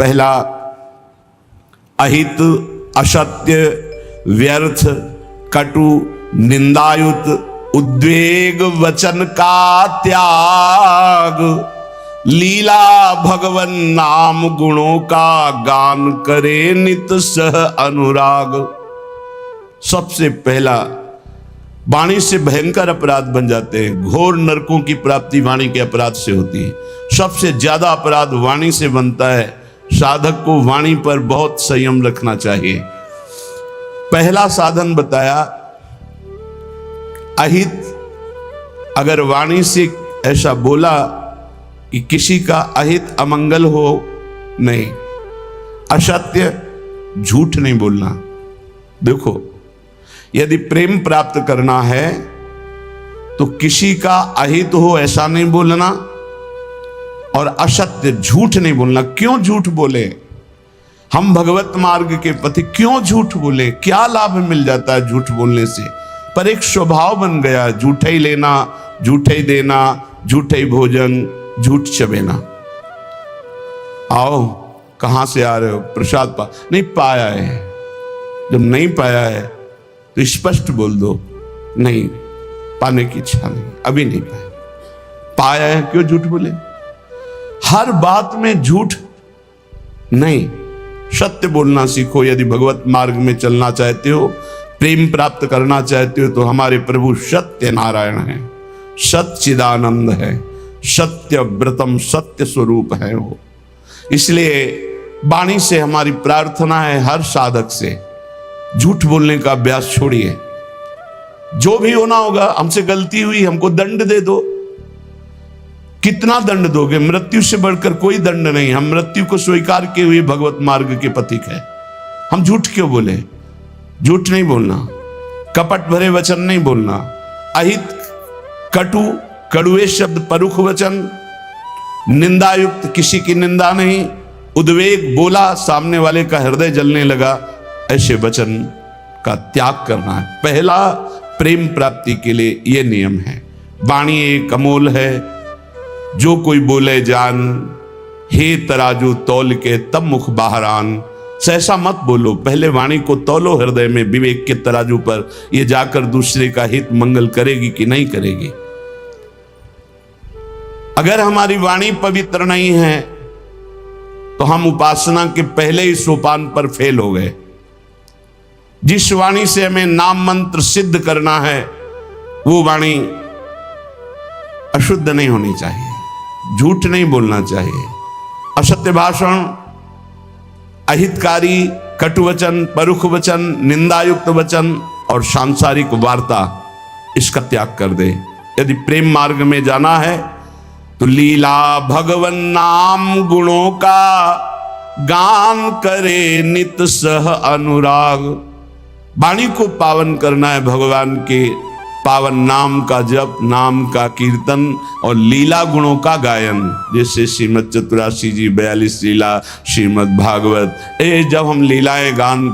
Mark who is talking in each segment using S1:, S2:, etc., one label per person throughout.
S1: पहला, अहित, असत्य, व्यर्थ, कटु, निंदायुत, उद्वेग वचन का त्याग, लीला भगवन नाम गुणों का गान करे नित सह अनुराग। सबसे पहला, वाणी से भयंकर अपराध बन जाते हैं। घोर नरकों की प्राप्ति वाणी के अपराध से होती है। सबसे ज्यादा अपराध वाणी से बनता है। साधक को वाणी पर बहुत संयम रखना चाहिए। पहला साधन बताया अहित। अगर वाणी से ऐसा बोला कि किसी का अहित अमंगल हो, नहीं। असत्य, झूठ नहीं बोलना। देखो, यदि प्रेम प्राप्त करना है तो किसी का अहित हो ऐसा नहीं बोलना, और असत्य, झूठ नहीं बोलना। क्यों झूठ बोले? हम भगवत मार्ग के पति क्यों झूठ बोले? क्या लाभ मिल जाता है झूठ बोलने से? पर एक स्वभाव बन गया, झूठा ही लेना, झूठा ही देना, झूठा ही भोजन, झूठ चबेना। आओ, कहां से आ रहे हो? प्रसाद नहीं पाया है। जब नहीं पाया है तो स्पष्ट बोल दो, नहीं, पाने की इच्छा नहीं, अभी नहीं पाया। पाया है, क्यों झूठ बोले? हर बात में झूठ नहीं, सत्य बोलना सीखो। यदि भगवत मार्ग में चलना चाहते हो, प्रेम प्राप्त करना चाहते हो, तो हमारे प्रभु सत्य नारायण है, सच्चिदानंद है, सत्य व्रतम, सत्य स्वरूप है वो। इसलिए वाणी से हमारी प्रार्थना है, हर साधक से झूठ बोलने का अभ्यास छोड़िए। जो भी होना होगा, हमसे गलती हुई, हमको दंड दे दो। कितना दंड दोगे? मृत्यु से बढ़कर कोई दंड नहीं। हम मृत्यु को स्वीकार किए हुए भगवत मार्ग के पथिक है। हम झूठ क्यों बोले? झूठ नहीं बोलना, कपट भरे वचन नहीं बोलना, अहित, कटु, कड़ुए शब्द, परुख वचन, निंदायुक्त, किसी की निंदा नहीं, उद्वेग, बोला सामने वाले का हृदय जलने लगा, ऐसे वचन का त्याग करना है। पहला, प्रेम प्राप्ति के लिए यह नियम है। वाणी एक अमोल है, जो कोई बोले जान, हे तराजू तौल के तब मुख बाहर आन। सहसा मत बोलो, पहले वाणी को तौलो हृदय में विवेक के तराजू पर। यह जाकर दूसरे का हित मंगल करेगी कि नहीं करेगी। अगर हमारी वाणी पवित्र नहीं है तो हम उपासना के पहले ही सोपान पर फेल हो गए। जिस वाणी से हमें नाम मंत्र सिद्ध करना है, वो वाणी अशुद्ध नहीं होनी चाहिए, झूठ नहीं बोलना चाहिए। असत्य भाषण, अहितकारी, कटुवचन, परुख वचन, निंदायुक्त वचन और सांसारिक वार्ता, इसका त्याग कर दे। यदि प्रेम मार्ग में जाना है तो लीला भगवन नाम गुणों का गान करे नित सह अनुराग। वाणी को पावन करना है, भगवान के पावन नाम का जप, नाम का कीर्तन और लीला गुणों का गायन। जैसे श्रीमद चतुरासी जी 42 लीला, श्रीमद भागवत, जब हम लीलाएं गायन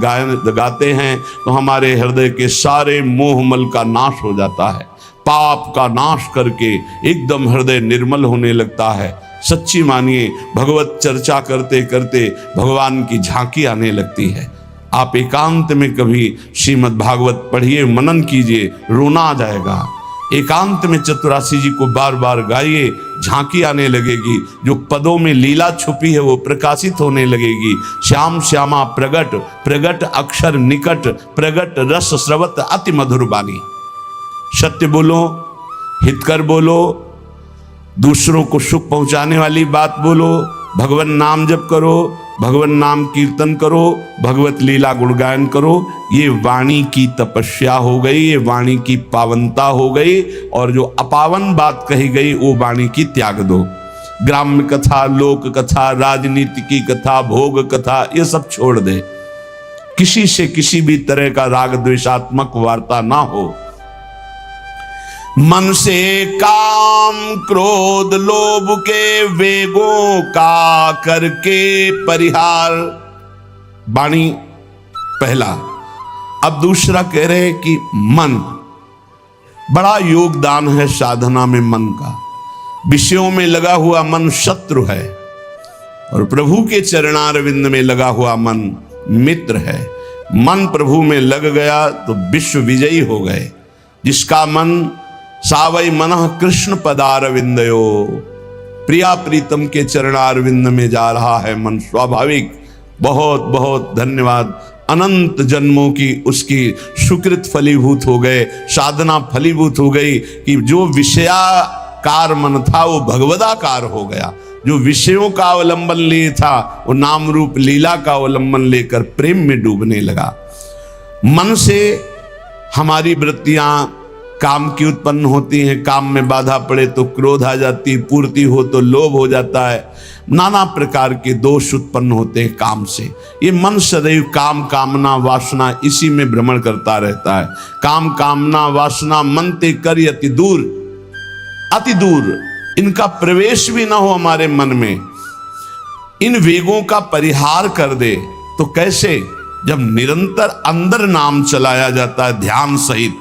S1: गाते हैं तो हमारे हृदय के सारे मोहमल का नाश हो जाता है। पाप का नाश करके एकदम हृदय निर्मल होने लगता है। सच्ची मानिए, भगवत चर्चा करते करते भगवान की झांकी आने लगती है। आप एकांत में कभी श्रीमद् भागवत पढ़िए, मनन कीजिए, रोना आ जाएगा। एकांत में चतुरासी जी को बार बार गाइए, झांकी आने लगेगी। जो पदों में लीला छुपी है वो प्रकाशित होने लगेगी। श्याम श्यामा प्रगट, प्रगट अक्षर निकट, प्रगट रस स्रवत अति मधुर बानी। सत्य बोलो, हितकर बोलो, दूसरों को सुख पहुंचाने वाली बात बोलो, भगवान नाम जप करो, भगवान नाम कीर्तन करो, भगवत लीला गुणगायन करो। ये वाणी की तपस्या हो गई, ये वाणी की पावनता हो गई। और जो अपावन बात कही गई वो वाणी की त्याग दो। ग्राम्य कथा, लोक कथा, राजनीति की कथा, भोग कथा, ये सब छोड़ दे। किसी से किसी भी तरह का राग द्वेषात्मक वार्ता ना हो। मन से काम क्रोध लोभ के वेगों का करके परिहार। वाणी पहला। अब दूसरा कह रहे हैं कि मन, बड़ा योगदान है साधना में मन का। विषयों में लगा हुआ मन शत्रु है। और प्रभु के चरणारविंद में लगा हुआ मन मित्र है। मन प्रभु में लग गया तो विश्व विजयी हो गए। जिसका मन सावई मनः कृष्ण पदारविंदयो, प्रिया प्रीतम के चरणारविंद में जा रहा है मन, स्वाभाविक। बहुत बहुत धन्यवाद। अनंत जन्मों की उसकी सुकृत फलीभूत हो गए, साधना फलीभूत हो गई कि जो विषयाकार मन था वो भगवदाकार हो गया। जो विषयों का अवलंबन लिए था वो नाम रूप लीला का अवलंबन लेकर प्रेम में डूबने लगा। मन से हमारी वृत्तियां काम की उत्पन्न होती हैं। काम में बाधा पड़े तो क्रोध आ जाती, पूर्ति हो तो लोभ हो जाता है। नाना प्रकार के दोष उत्पन्न होते हैं काम से। ये मन सदैव काम कामना वासना इसी में भ्रमण करता रहता है। काम कामना वासना मन ते कर अति दूर, अति दूर इनका प्रवेश भी ना हो हमारे मन में। इन वेगों का परिहार कर दे तो कैसे? जब निरंतर अंदर नाम चलाया जाता है ध्यान सहित।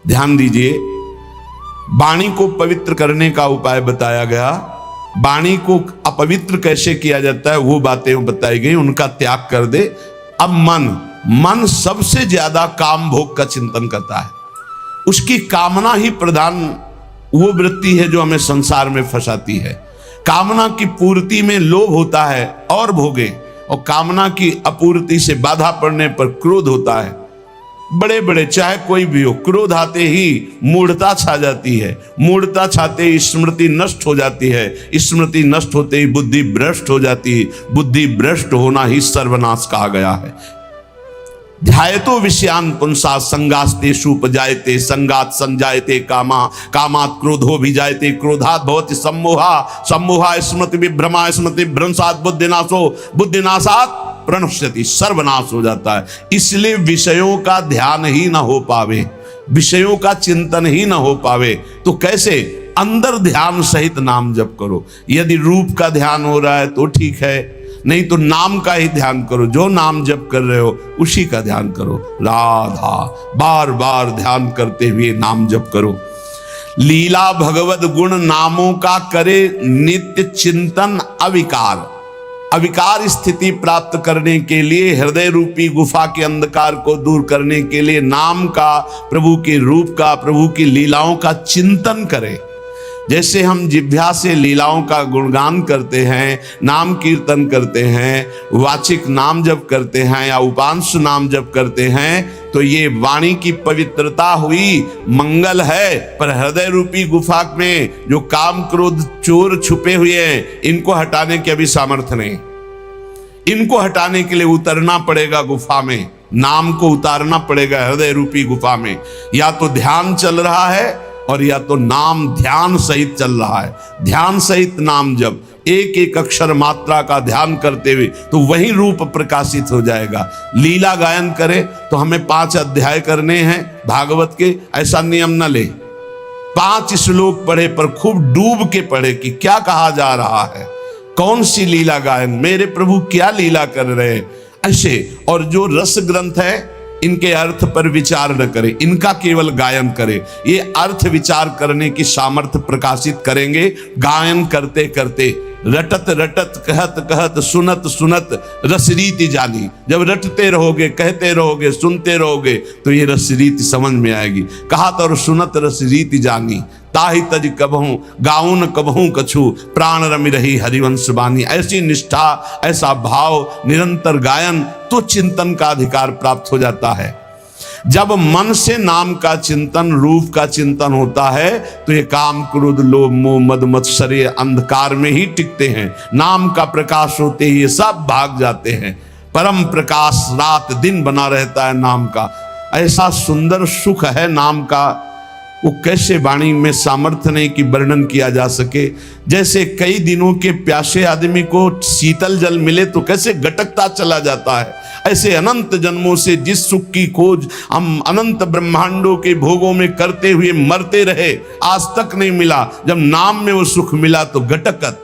S1: ध्यान दीजिए, वाणी को पवित्र करने का उपाय बताया गया। वाणी को अपवित्र कैसे किया जाता है वो बातें बताई गई, उनका त्याग कर दे। अब मन सबसे ज्यादा काम भोग का चिंतन करता है। उसकी कामना ही प्रधान वो वृत्ति है जो हमें संसार में फंसाती है। कामना की पूर्ति में लोभ होता है और भोगे, और कामना की अपूर्ति से बाधा पड़ने पर क्रोध होता है। बड़े बड़े चाहे कोई भी हो, क्रोध आते ही मूढ़ता छा जाती है। मूढ़ता छाते ही स्मृति नष्ट हो जाती है। स्मृति नष्ट होते ही बुद्धि भ्रष्ट हो जाती है। बुद्धि भ्रष्ट होना ही सर्वनाश कहा गया है। ध्यायतो विषयान पुंसा संगास्तेषु उपजायते, संगात संजायते कामा, कामात् क्रोधो भिजायते, क्रोधात् भवति सम्मोहा, सम्मोहा स्मृति विभ्रमा, स्मृति भ्रंशात् बुद्धिनाशो, बुद्धिनाशात् प्रणश्यति, सर्वनाश हो जाता है। इसलिए विषयों का ध्यान ही ना हो पावे, विषयों का चिंतन ही ना हो पावे तो कैसे? अंदर ध्यान सहित नाम जप करो। यदि रूप का ध्यान हो रहा है तो ठीक है, नहीं तो नाम का ही ध्यान करो। जो नाम जप कर रहे हो उसी का ध्यान करो। राधा बार बार ध्यान करते हुए नाम जप करो। लीला भगवत गुण नामों का करे नित्य चिंतन अविकार। अविकार स्थिति प्राप्त करने के लिए, हृदय रूपी गुफा के अंधकार को दूर करने के लिए नाम का, प्रभु के रूप का, प्रभु की लीलाओं का चिंतन करें। जैसे हम जिह्वा से लीलाओं का गुणगान करते हैं, नाम कीर्तन करते हैं, वाचिक नाम जप करते हैं या उपांश नाम जप करते हैं, तो ये वाणी की पवित्रता हुई, मंगल है। पर हृदय रूपी गुफा में जो काम क्रोध चोर छुपे हुए हैं, इनको हटाने की अभी सामर्थ्य नहीं। इनको हटाने के लिए उतरना पड़ेगा गुफा में, नाम को उतारना पड़ेगा हृदय रूपी गुफा में। या तो ध्यान चल रहा है और या तो नाम ध्यान सहित चल रहा है। ध्यान सहित नाम जब एक एक अक्षर मात्रा का ध्यान करते हुए तो वही रूप प्रकाशित हो जाएगा। लीला गायन करें तो हमें 5 अध्याय करने हैं भागवत के, ऐसा नियम न ले। 5 श्लोक पढ़े पर खूब डूब के पढ़े कि क्या कहा जा रहा है, कौन सी लीला गायन, मेरे प्रभु क्या लीला कर रहे हैं, ऐसे। और जो रस ग्रंथ है इनके अर्थ पर विचार न करें, इनका केवल गायन करें। ये अर्थ विचार करने की सामर्थ्य प्रकाशित करेंगे गायन करते करते। रटत रटत कहत कहत सुनत सुनत रसरीति जानी। जब रटते रहोगे, कहते रहोगे, सुनते रहोगे तो ये रसरीति समझ में आएगी। कहत और सुनत रसरीति जानी, ताहि तज कबहूं गाउन कबहूं कछु, प्राण रमि रही हरिवंश बानी। ऐसी निष्ठा, ऐसा भाव, निरंतर गायन तो चिंतन का अधिकार प्राप्त हो जाता है। जब मन से नाम का चिंतन, रूप का चिंतन होता है तो ये काम क्रोध लोभ मोह मद मत्सर्य अंधकार में ही टिकते हैं। नाम का प्रकाश होते ही ये सब भाग जाते हैं। परम प्रकाश रात दिन बना रहता है नाम का। ऐसा सुंदर सुख है नाम का, वो कैसे वाणी में सामर्थ्य नहीं कि वर्णन किया जा सके। जैसे कई दिनों के प्यासे आदमी को शीतल जल मिले तो कैसे गटकता चला जाता है, ऐसे अनंत जन्मों से जिस सुख की खोज हम अनंत ब्रह्मांडों के भोगों में करते हुए मरते रहे, आज तक नहीं मिला। जब नाम में वो सुख मिला तो गटकत,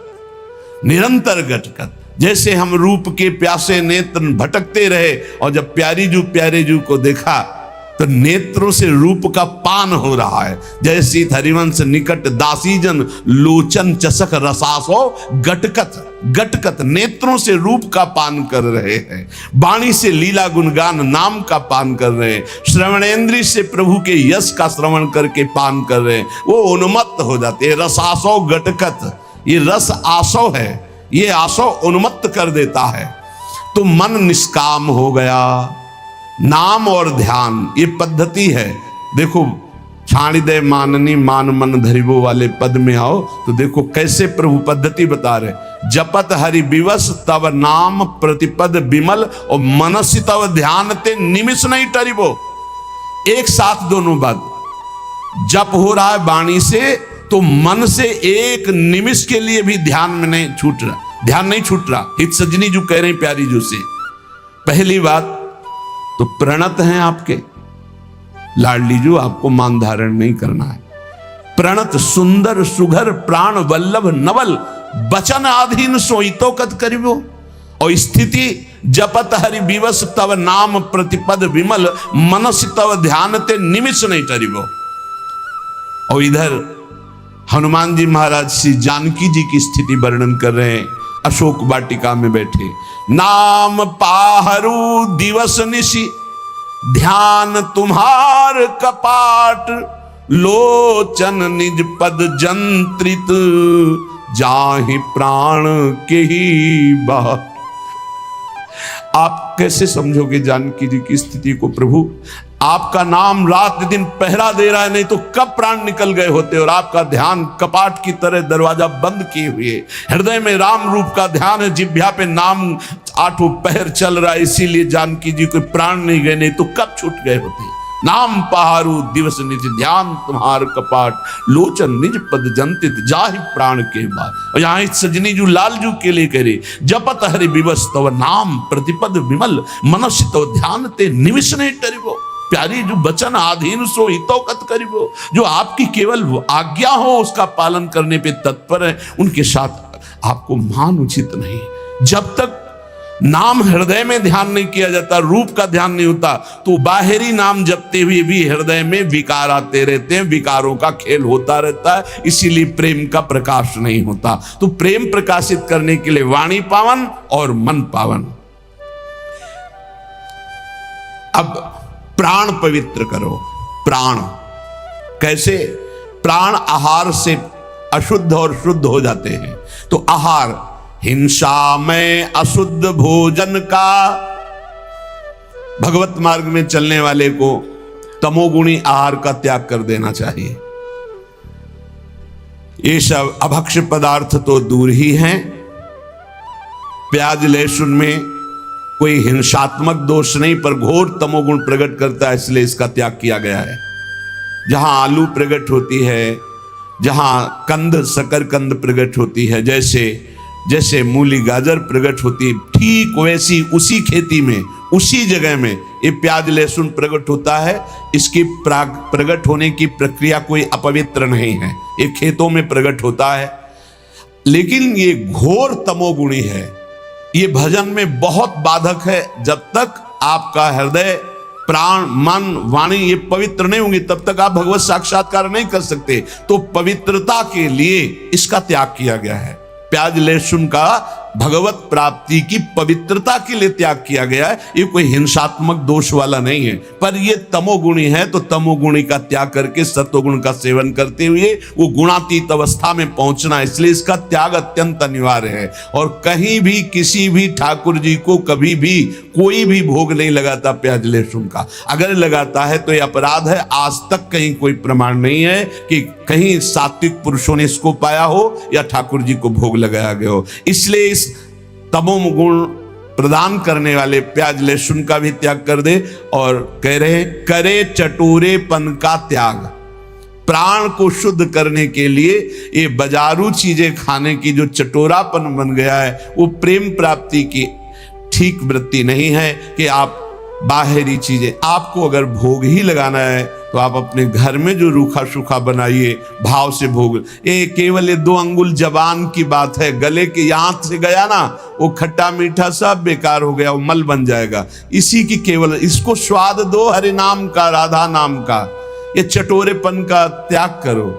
S1: निरंतर गटकत। जैसे हम रूप के प्यासे नेत्र भटकते रहे और जब प्यारे जू को देखा तो नेत्रों से रूप का पान हो रहा है। जैसे हरिवंश निकट दासीजन लोचन चषक रसासो गटकत गटकत, नेत्रों से रूप का पान कर रहे हैं, वाणी से लीला गुणगान नाम का पान कर रहे हैं, श्रवणेंद्रिय से प्रभु के यश का श्रवण करके पान कर रहे हैं, वो उन्मत्त हो जाते हैं। रसासो गटकत, ये रस आसो है, ये आसो उन्मत्त कर देता है। तो मन निष्काम हो गया। नाम और ध्यान ये पद्धति है। देखो छाणिदय माननी मान मन धरिबो वाले पद में आओ तो देखो कैसे प्रभु पद्धति बता रहे। जपत हरि विवश तव नाम प्रतिपद विमल और मनसि तव ध्यान ते निमिष नहीं टरिबो। एक साथ दोनों बात, जप हो रहा है वाणी से तो मन से एक निमिष के लिए भी ध्यान में नहीं छूट रहा, ध्यान नहीं छूट रहा। हित सजनी जो कह रहे हैं प्यारी जो से, पहली बात तो प्रणत हैं आपके लाडली जो, आपको मान धारण नहीं करना है। प्रणत सुंदर सुघर प्राण वल्लभ नवल बचन आधीन सोईतो कत करिबो। और स्थिति जपत हरि विवश तव नाम प्रतिपद विमल मनसि तव ध्यान ते निमिष नहीं टरिबो। और इधर हनुमान जी महाराज श्री जानकी जी की स्थिति वर्णन कर रहे हैं। अशोक वाटिका में बैठे, नाम पाहरू दिवस निशि ध्यान तुम्हार कपाट, लोचन निज पद जंत्रित जाहि प्राण के ही बात। आप कैसे समझोगे जानकी जी की स्थिति को? प्रभु आपका नाम रात दिन पहरा दे रहा है, नहीं तो कब प्राण निकल गए होते। और आपका ध्यान कपाट की तरह दरवाजा बंद किए हुए, हृदय में राम रूप का ध्यान है, जिह्वा पे नाम आठों पहर चल रहा है, इसीलिए जानकी जी को प्राण नहीं गए, नहीं तो कब छूट गए होते। नाम पहारू दिवस निज ध्यान तुम्हार कपाट, लोचन निज पद जंतित जाहि प्राण के बाद। और यहाँ सजनी जू लालजू के लिए कह रही, जपत हरि विवश तव नाम प्रतिपद विमल मनसि तव ध्यान ते निमिष नहीं टरिबो। प्यारी जो बचन आधीन सो हितो कत करिबो, जो आपकी केवल आज्ञा हो उसका पालन करने पे तत्पर है, उनके साथ आपको मान उचित नहीं। जब तक नाम हृदय में ध्यान नहीं किया जाता, रूप का ध्यान नहीं होता, तो बाहरी नाम जपते हुए भी हृदय में विकार आते रहते हैं, विकारों का खेल होता रहता है, इसीलिए प्रेम का प्रकाश नहीं होता। तो प्रेम प्रकाशित करने के लिए वाणी पावन और मन पावन। अब प्राण पवित्र करो। प्राण कैसे? प्राण आहार से अशुद्ध और शुद्ध हो जाते हैं। तो आहार, हिंसा में अशुद्ध भोजन का, भगवत मार्ग में चलने वाले को तमोगुणी आहार का त्याग कर देना चाहिए। ये सब अभक्ष्य पदार्थ तो दूर ही हैं। प्याज लहसुन में कोई हिंसात्मक दोष नहीं, पर घोर तमोगुण प्रकट करता है, इसलिए इसका त्याग किया गया है। जहां आलू प्रकट होती है, जहां कंद शकरकंद प्रकट होती है, जैसे मूली गाजर प्रकट होती है, ठीक वैसी उसी खेती में उसी जगह में ये प्याज लहसुन प्रकट होता है। इसकी प्रकट होने की प्रक्रिया कोई अपवित्र नहीं है, ये खेतों में प्रकट होता है। लेकिन ये घोर तमोगुणी है, ये भजन में बहुत बाधक है। जब तक आपका हृदय प्राण मन वाणी ये पवित्र नहीं होंगे तब तक आप भगवत साक्षात्कार नहीं कर सकते। तो पवित्रता के लिए इसका त्याग किया गया है। प्याज लहसुन का भगवत प्राप्ति की पवित्रता के लिए त्याग किया गया है। ये कोई हिंसात्मक दोष वाला नहीं है, पर ये तमोगुणी है, तो तमोगुणी का त्याग करके सत्वगुण का सेवन करते हुए वो गुणातीत अवस्था में पहुंचना, इसलिए इसका त्याग अत्यंत अनिवार्य है। और कहीं भी किसी भी ठाकुर जी को कभी भी कोई भी भोग नहीं लगाता प्याज लहसुन का। अगर लगाता है तो ये अपराध है। आज तक कहीं कोई प्रमाण नहीं है कि कहीं सात्विक पुरुषों ने इसको पाया हो या ठाकुर जी को भोग लगाया गया हो। इसलिए इस तमोगुण प्रदान करने वाले प्याज लहसुन का भी त्याग कर दे। और कह रहे हैं करे चटूरेपन का त्याग। प्राण को शुद्ध करने के लिए ये बाजारू चीजें खाने की जो चटोरापन बन गया है, वो प्रेम प्राप्ति की ठीक वृत्ति नहीं है। कि आप बाहरी चीजें, आपको अगर भोग ही लगाना है तो आप अपने घर में जो रूखा सूखा बनाइए, भाव से भोग। ये केवल ये 2 अंगुल जबान की बात है, गले के यहाँ से गया ना, वो खट्टा मीठा सब बेकार हो गया, वो मल बन जाएगा। इसी की केवल इसको स्वाद दो, हरि नाम का, राधा नाम का। ये चटोरेपन का त्याग करो।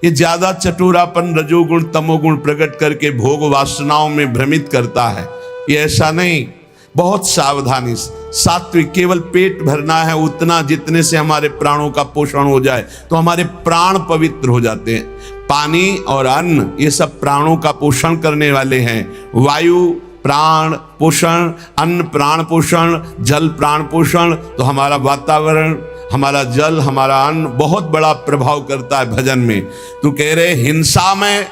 S1: ये ज्यादा चटोरापन रजोगुण तमोगुण प्रकट करके भोग वासनाओं में भ्रमित करता है। ये ऐसा नहीं, बहुत सावधानी। सात्विक केवल पेट भरना है उतना जितने से हमारे प्राणों का पोषण हो जाए, तो हमारे प्राण पवित्र हो जाते हैं। पानी और अन्न ये सब प्राणों का पोषण करने वाले हैं। वायु प्राण पोषण, अन्न प्राण पोषण, जल प्राण पोषण। तो हमारा वातावरण, हमारा जल, हमारा अन्न बहुत बड़ा प्रभाव करता है भजन में। तो कह रहे हिंसा में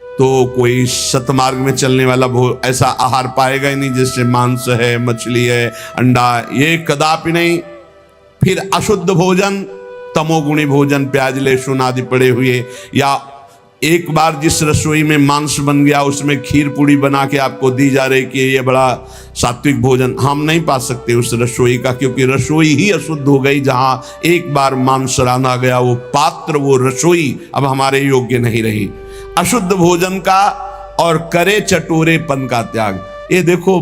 S1: तो कोई सतमार्ग में चलने वाला ऐसा आहार पाएगा ही नहीं, जैसे मांस है, मछली है, अंडा, ये कदापि नहीं। फिर अशुद्ध भोजन, तमोगुणी भोजन, प्याज लहसुन आदि पड़े हुए, या एक बार जिस रसोई में मांस बन गया उसमें खीर पूड़ी बना के आपको दी जा रही कि ये बड़ा सात्विक भोजन, हम नहीं पा सकते उस रसोई का, क्योंकि रसोई ही अशुद्ध हो गई। जहां एक बार मांस रांधा गया, वो पात्र, वो रसोई अब हमारे योग्य नहीं रही। अशुद्ध भोजन का और करे चटोरेपन का त्याग। ये देखो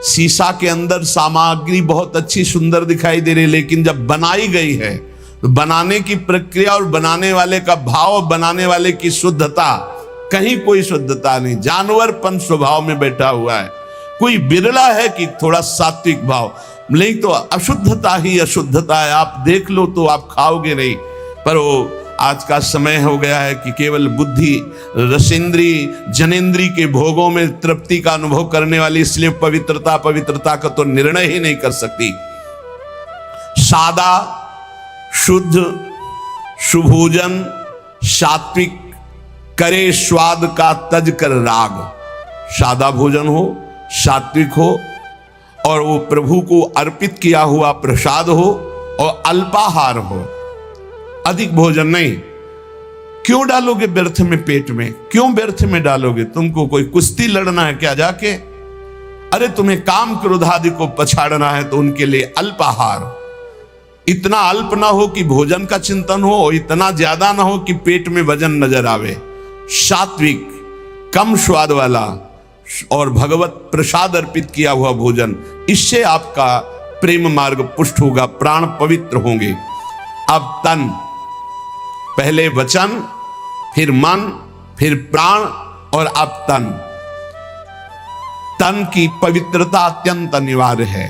S1: शीशा के अंदर सामग्री बहुत अच्छी सुंदर दिखाई दे रही, लेकिन जब बनाई गई है तो बनाने की प्रक्रिया और बनाने वाले का भाव, बनाने वाले की शुद्धता, कहीं कोई शुद्धता नहीं, जानवरपन स्वभाव में बैठा हुआ है। कोई बिरला है कि थोड़ा सात्विक भाव, नहीं तो अशुद्धता ही अशुद्धता है। आप देख लो तो आप खाओगे नहीं। पर वो आज का समय हो गया है कि केवल बुद्धि, रसेंद्री, जनेंद्री के भोगों में तृप्ति का अनुभव करने वाली, इसलिए पवित्रता का तो निर्णय ही नहीं कर सकती। सादा शुद्ध सुभोजन सात्विक करे स्वाद का तज कर राग। सादा भोजन हो, सात्विक हो, और वो प्रभु को अर्पित किया हुआ प्रसाद हो, और अल्पाहार हो, अधिक भोजन नहीं। क्यों डालोगे व्यर्थ में पेट में? क्यों व्यर्थ में डालोगे? तुमको कोई कुश्ती लड़ना है क्या जाके? अरे तुम्हें काम क्रोध आदि को पछाड़ना है तो उनके लिए अल्पाहार। इतना अल्प ना हो कि भोजन का चिंतन हो, और इतना ज्यादा ना हो कि पेट में वजन नजर आवे। सात्विक, कम स्वाद वाला और भगवत प्रसाद अर्पित किया हुआ भोजन, इससे आपका प्रेम मार्ग पुष्ट होगा, प्राण पवित्र होंगे। अब तन, पहले वचन, फिर मन, फिर प्राण, और अब तन। तन की पवित्रता अत्यंत अनिवार्य है।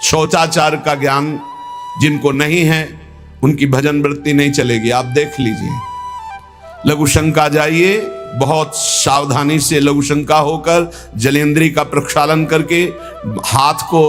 S1: शौचाचार का ज्ञान जिनको नहीं है उनकी भजन वृत्ति नहीं चलेगी। आप देख लीजिए, लघु शंका जाइए, बहुत सावधानी से लघु शंका होकर जलेंद्री का प्रक्षालन करके हाथ को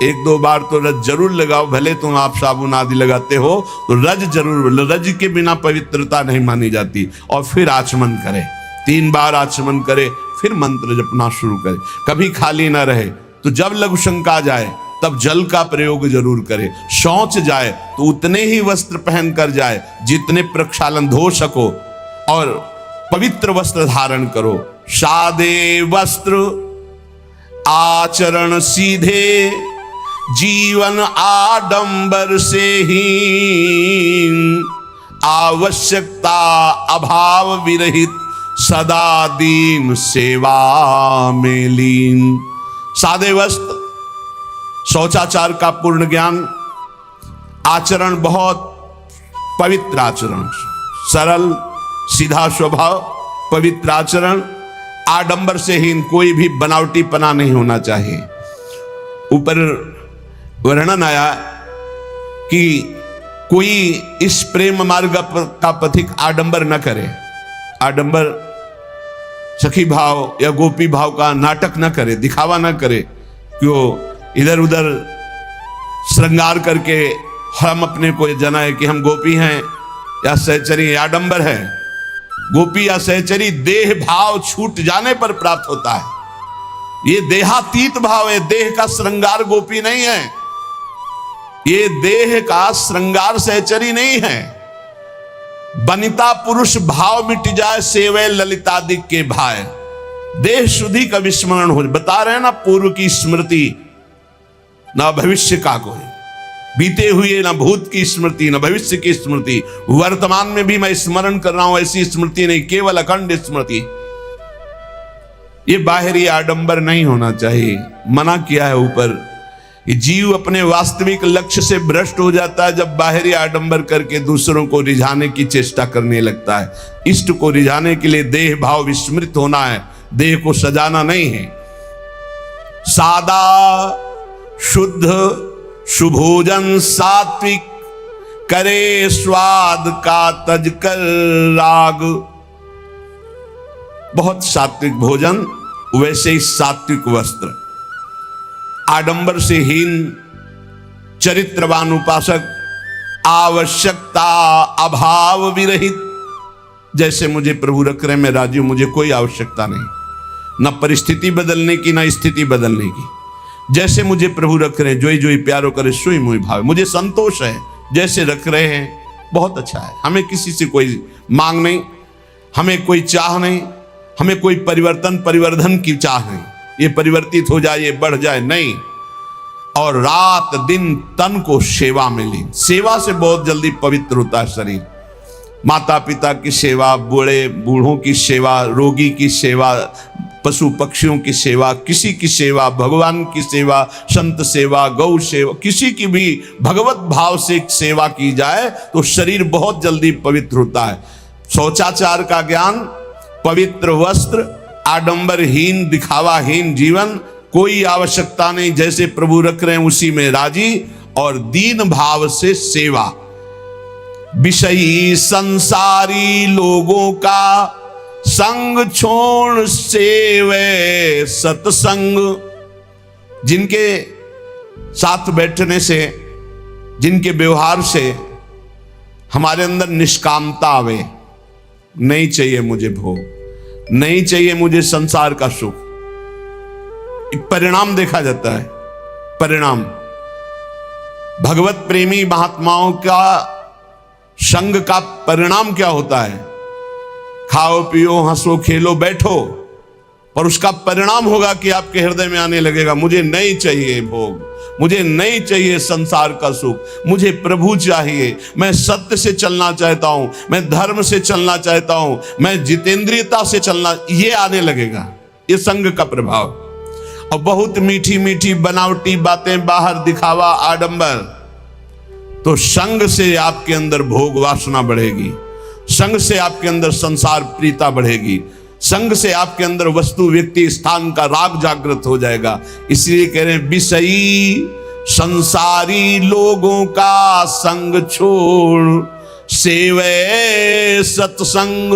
S1: 1-2 बार तो रज जरूर लगाओ। भले तुम आप साबुन आदि लगाते हो तो रज जरूर, रज के बिना पवित्रता नहीं मानी जाती। और फिर आचमन करे, 3 बार आचमन करे, फिर मंत्र जपना शुरू करे। कभी खाली ना रहे। तो जब लघु शंका जाए तब जल का प्रयोग जरूर करे। शौच जाए तो उतने ही वस्त्र पहन कर जाए जितने प्रक्षालन धो सको, और पवित्र वस्त्र धारण करो। सादे वस्त्र आचरण सीधे, जीवन आडंबर से हीन, आवश्यकता अभाव विरहित, सदा दीन सेवा में लीन। सादे वस्त्र, शौचाचार का पूर्ण ज्ञान, आचरण बहुत पवित्र आचरण, सरल सीधा स्वभाव, पवित्र आचरण, आडंबर से हीन, कोई भी बनावटीपना नहीं होना चाहिए। ऊपर वर्णन आया कि कोई इस प्रेम मार्ग का पथिक आडंबर न करे। आडंबर सखी भाव या गोपी भाव का नाटक न करे, दिखावा न करे, क्यों इधर उधर श्रृंगार करके हम अपने को जनाए कि हम गोपी हैं या सहचरी। आडंबर है। गोपी या सहचरी देह भाव छूट जाने पर प्राप्त होता है। ये देहातीत भाव है, देह का श्रृंगार गोपी नहीं है, ये देह का श्रृंगार सहचरी नहीं है। बनिता पुरुष भाव मिट जाए, सेवे ललितादि के भाई, देह शुद्धि का विस्मरण हो। बता रहे हैं ना, पूर्व की स्मृति ना भविष्य का कोई। बीते हुए ना भूत की स्मृति ना भविष्य की स्मृति, वर्तमान में भी मैं स्मरण कर रहा हूं, ऐसी स्मृति नहीं, केवल अखंड स्मृति। ये बाहरी आडंबर नहीं होना चाहिए, मना किया है ऊपर। ये जीव अपने वास्तविक लक्ष्य से भ्रष्ट हो जाता है जब बाहरी आडंबर करके दूसरों को रिझाने की चेष्टा करने लगता है। इष्ट को रिझाने के लिए देह भाव विस्मृत होना है, देह को सजाना नहीं है। सादा शुद्ध सुभोजन सात्विक, करे स्वाद का तज कर राग। बहुत सात्विक भोजन, वैसे ही सात्विक वस्त्र। आडंबर से हीन चरित्रवान उपासक, आवश्यकता अभाव विरहित। जैसे मुझे प्रभु रख रहे, मैं राजी हूं, मुझे कोई आवश्यकता नहीं, न परिस्थिति बदलने की न स्थिति बदलने की। जैसे मुझे प्रभु रख रहे हैं, जोई जोई प्यारो करे सोई मोहि भावे, मुझे संतोष है जैसे रख रहे हैं, बहुत अच्छा है। हमें किसी से कोई मांग नहीं, हमें कोई चाह नहीं, हमें कोई परिवर्धन की चाह नहीं, ये परिवर्तित हो जाए, ये बढ़ जाए, नहीं। और रात दिन तन को सेवा में ली। सेवा से बहुत जल्दी पवित्र होता है शरीर। माता पिता की सेवा, बूढ़ों की सेवा, रोगी की सेवा, पशु पक्षियों की सेवा, किसी की सेवा, भगवान की सेवा, संत सेवा, गौ सेवा, किसी की भी भगवत भाव से सेवा की जाए तो शरीर बहुत जल्दी पवित्र होता है। शौचाचार का ज्ञान, पवित्र वस्त्र, आडंबरहीन दिखावाहीन जीवन, कोई आवश्यकता नहीं, जैसे प्रभु रख रहे हैं उसी में राजी, और दीन भाव से सेवा। विषयी संसारी लोगों का संग छोड़ सेवे सत्संग। जिनके साथ बैठने से, जिनके व्यवहार से हमारे अंदर निष्कामता आवे, नहीं चाहिए मुझे भोग, नहीं चाहिए मुझे संसार का सुख। एक परिणाम देखा जाता है, परिणाम। भगवत प्रेमी महात्माओं का संग का परिणाम क्या होता है? खाओ पियो हंसो खेलो बैठो, और उसका परिणाम होगा कि आपके हृदय में आने लगेगा, मुझे नहीं चाहिए भोग, मुझे नहीं चाहिए संसार का सुख, मुझे प्रभु चाहिए। मैं सत्य से चलना चाहता हूं, मैं धर्म से चलना चाहता हूं, मैं जितेंद्रियता से चलना, ये आने लगेगा। ये संग का प्रभाव। और बहुत मीठी मीठी बनावटी बातें, बाहर दिखावा, आडंबर, तो संग से आपके अंदर भोग वासना बढ़ेगी, संग से आपके अंदर संसार प्रीता बढ़ेगी, संग से आपके अंदर वस्तु व्यक्ति स्थान का राग जागृत हो जाएगा। इसलिए कह रहे हैं विषयी संसारी लोगों का संग छोड़ सेवे सत्संग।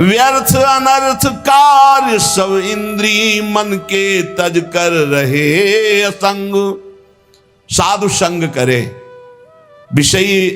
S1: व्यर्थ अनर्थ कार्य सब इंद्री मन के तज कर रहे असंग। साधु संग करे, विषयी